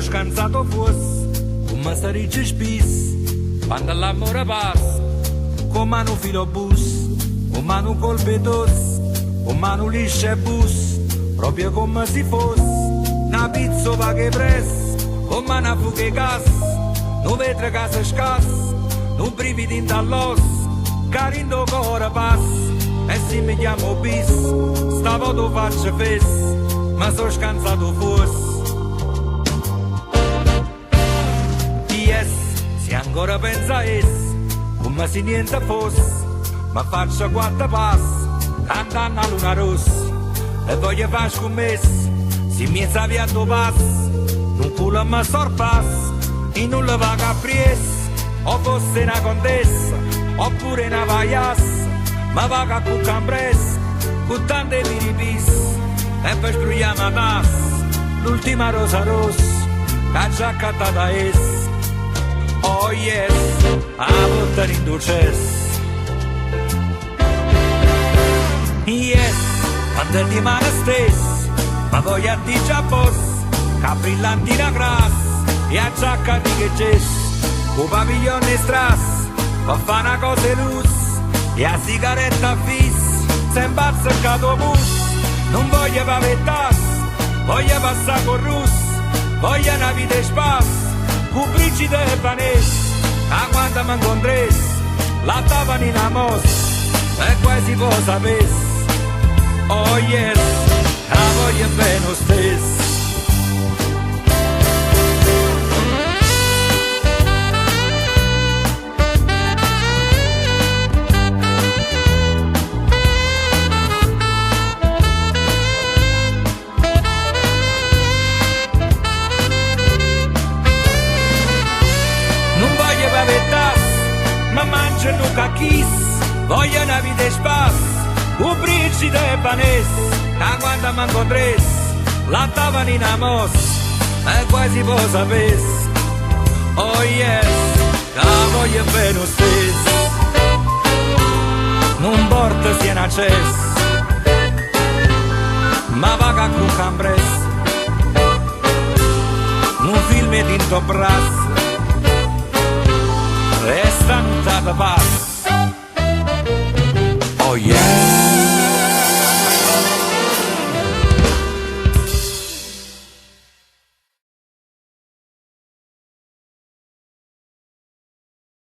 scansato fosse, come si dice spis, quando l'amore passa, come un filobus, come un colpetos, come un lisce bus, proprio come si fosse, una pizza che press, come una fuga gas, non vetro che si scassa, non brividi in dall'os, carindo cuore passa, e se mi chiamo bis, stavolta faccio fess, ma sono scansato fosse. Yes, se ancora pensa a es, come se niente fosse, ma faccio quattro passi, andando a luna rossa, e voglio fare scommesse, se mi saviato passo, non culo mi sorpasso, e non le va a pries, o fosse una contessa, oppure una vaiassa, ma va a cucambressa, con tante piripis, e poi spruiamo a tassa, l'ultima rosa rossa, che già cattata es. Oh yes, a buttare in ducesse. Yes, quando di mano stessa, ma voglio a dire già boss, che brillantina grassa, e a giacca di che gesso, con paviglione strass, fa fare una cosa luz, e a sigaretta fissa, se imbazzicato bus, non voglio pavettas, voglio passare con rus, voglio una vita e spasso, cu brigide e vanessa, a quando mi incontress, la davano in amos, e quasi può sapesse, oh yes, la voglio bene lo stesso. Ma mangiano cacchis, voglio una vita e spasso, un bricide e panes, da quando mi incontress, la davano in amos, e quasi può sapesse, oh yes, la voglio bene lo stesso, non porta sia una cessa, ma va a cucambress, un film è tinto brass,